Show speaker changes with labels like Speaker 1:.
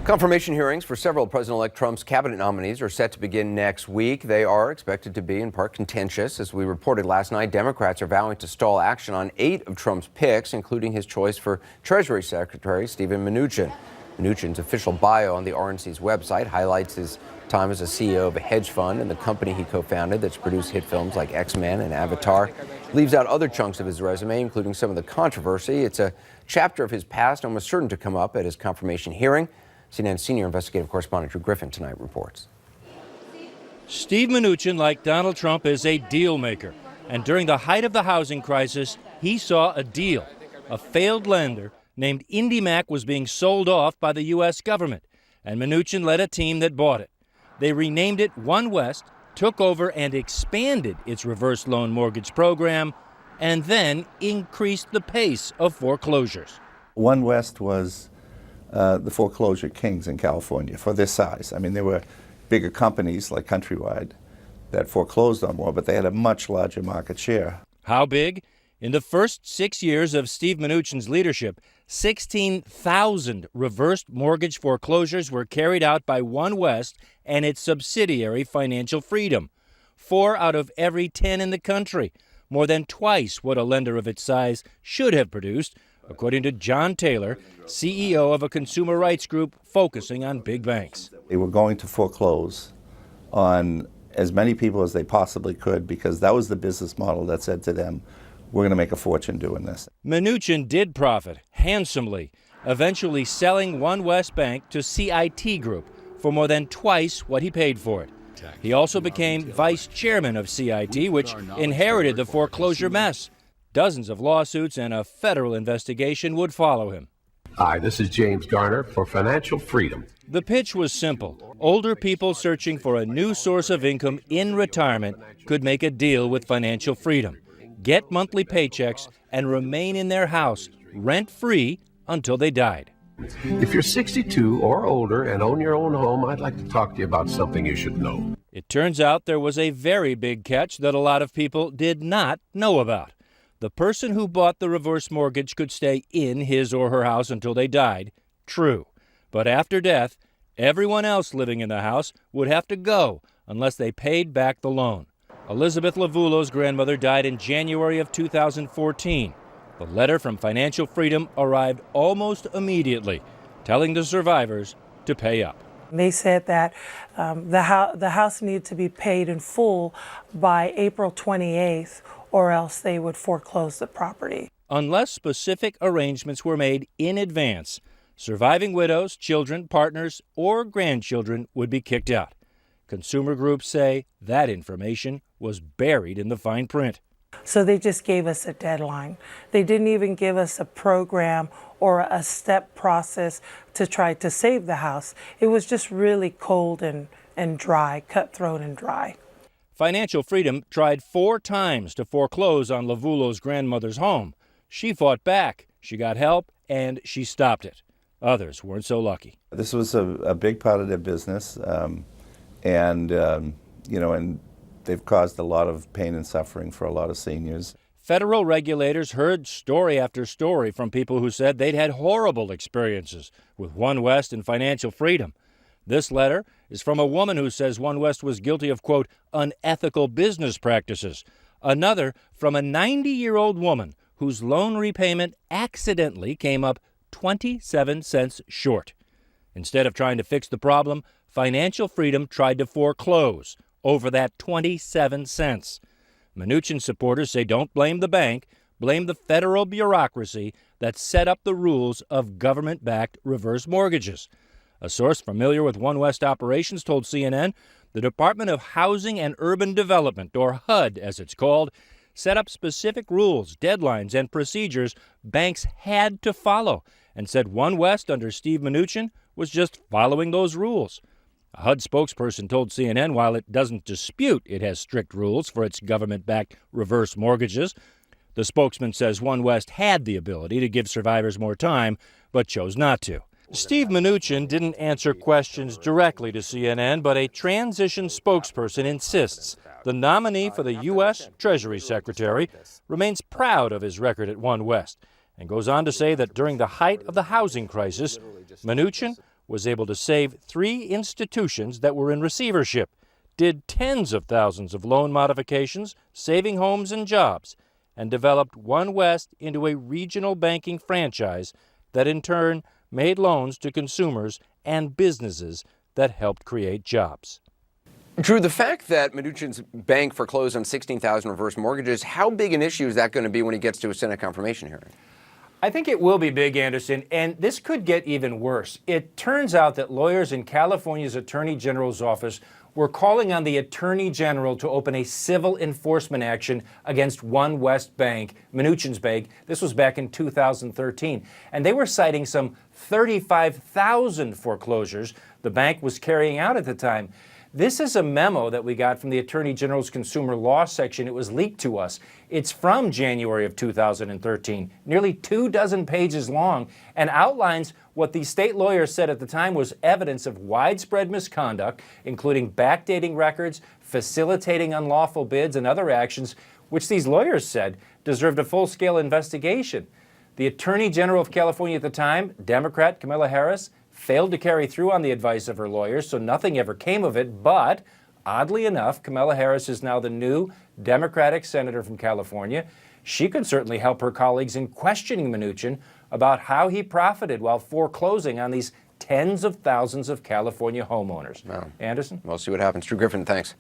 Speaker 1: Confirmation hearings for several President-elect Trump's cabinet nominees are set to begin next week. They are expected to be in part contentious. As we reported last night, Democrats are vowing to stall action on 8 of Trump's picks, including his choice for Treasury Secretary Stephen Mnuchin. Mnuchin's official bio on the RNC's website highlights his time as a CEO of a hedge fund and the company he co-founded that's produced hit films like X-Men and Avatar. Leaves out other chunks of his resume, including some of the controversy. It's a chapter of his past almost certain to come up at his confirmation hearing. CNN senior investigative correspondent Drew Griffin tonight reports.
Speaker 2: Steve Mnuchin, like Donald Trump, is a deal maker. And during the height of the housing crisis, he saw a deal. A failed lender named IndyMac was being sold off by the U.S. government, and Mnuchin led a team that bought it. They renamed it One West, took over and expanded its reverse loan mortgage program, and then increased the pace of foreclosures.
Speaker 3: One West was the foreclosure kings in California for their size. I mean, there were bigger companies like Countrywide that foreclosed on more, but they had a much larger market share.
Speaker 2: How big? In the first 6 years of Steve Mnuchin's leadership, 16,000 reversed mortgage foreclosures were carried out by One West and its subsidiary Financial Freedom. 4 out of every 10 in the country, more than twice what a lender of its size should have produced, according to John Taylor, CEO of a consumer rights group focusing on big banks.
Speaker 3: They were going to foreclose on as many people as they possibly could because that was the business model that said to them, we're going to make a fortune doing this.
Speaker 2: Mnuchin did profit handsomely, eventually selling One West Bank to CIT Group for more than twice what he paid for it. He also became vice chairman of CIT, which inherited the foreclosure mess. Dozens of lawsuits and a federal investigation would follow him.
Speaker 4: Hi, this is James Garner for Financial Freedom.
Speaker 2: The pitch was simple. Older people searching for a new source of income in retirement could make a deal with Financial Freedom, get monthly paychecks, and remain in their house rent-free until they died.
Speaker 4: If you're 62 or older and own your own home, I'd like to talk to you about something you should know.
Speaker 2: It turns out there was a very big catch that a lot of people did not know about. The person who bought the reverse mortgage could stay in his or her house until they died. True. But after death, everyone else living in the house would have to go unless they paid back the loan. Elizabeth Lavullo's grandmother died in January of 2014. The letter from Financial Freedom arrived almost immediately, telling the survivors to pay up.
Speaker 5: They said that the house needed to be paid in full by April 28th, or else they would foreclose the property.
Speaker 2: Unless specific arrangements were made in advance, surviving widows, children, partners, or grandchildren would be kicked out. Consumer groups say that information was buried in the fine print.
Speaker 5: So they just gave us a deadline. They didn't even give us a program or a step process to try to save the house. It was just really cold and dry, cutthroat and dry.
Speaker 2: Financial Freedom tried 4 times to foreclose on Lavullo's grandmother's home. She fought back, she got help, and she stopped it. Others weren't so lucky.
Speaker 3: This was a big part of their business, and they've caused a lot of pain and suffering for a lot of seniors.
Speaker 2: Federal regulators heard story after story from people who said they'd had horrible experiences with One West and Financial Freedom. This letter is from a woman who says One West was guilty of, quote, unethical business practices. Another from a 90-year-old woman whose loan repayment accidentally came up 27 cents short. Instead of trying to fix the problem, Financial Freedom tried to foreclose over that 27 cents. Mnuchin supporters say don't blame the bank, blame the federal bureaucracy that set up the rules of government-backed reverse mortgages. A source familiar with One West operations told CNN the Department of Housing and Urban Development, or HUD as it's called, set up specific rules, deadlines, and procedures banks had to follow, and said One West under Steve Mnuchin was just following those rules. A HUD spokesperson told CNN while it doesn't dispute it has strict rules for its government-backed reverse mortgages, the spokesman says One West had the ability to give survivors more time, but chose not to. Steve Mnuchin didn't answer questions directly to CNN, but a transition spokesperson insists the nominee for the U.S. Treasury Secretary remains proud of his record at One West and goes on to say that during the height of the housing crisis, Mnuchin was able to save 3 institutions that were in receivership, did tens of thousands of loan modifications, saving homes and jobs, and developed One West into a regional banking franchise that in turn made loans to consumers and businesses that helped create jobs.
Speaker 1: Drew, the fact that Mnuchin's bank foreclosed on 16,000 reverse mortgages, how big an issue is that going to be when he gets to a Senate confirmation hearing?
Speaker 2: I think it will be big, Anderson, and this could get even worse. It turns out that lawyers in California's Attorney General's office were calling on the Attorney General to open a civil enforcement action against One West Bank, Mnuchin's bank. This was back in 2013. And they were citing some 35,000 foreclosures the bank was carrying out at the time. This is a memo that we got from the Attorney General's Consumer Law section. It was leaked to us. It's from January of 2013, nearly 24 pages long, and outlines what the state lawyers said at the time was evidence of widespread misconduct, including backdating records, facilitating unlawful bids, and other actions, which these lawyers said deserved a full-scale investigation. The Attorney General of California at the time, Democrat Kamala Harris, failed to carry through on the advice of her lawyers, so nothing ever came of it. But, oddly enough, Kamala Harris is now the new Democratic senator from California. She could certainly help her colleagues in questioning Mnuchin about how he profited while foreclosing on these tens of thousands of California homeowners.
Speaker 1: Wow.
Speaker 2: Anderson?
Speaker 1: We'll see what happens. Drew Griffin, thanks.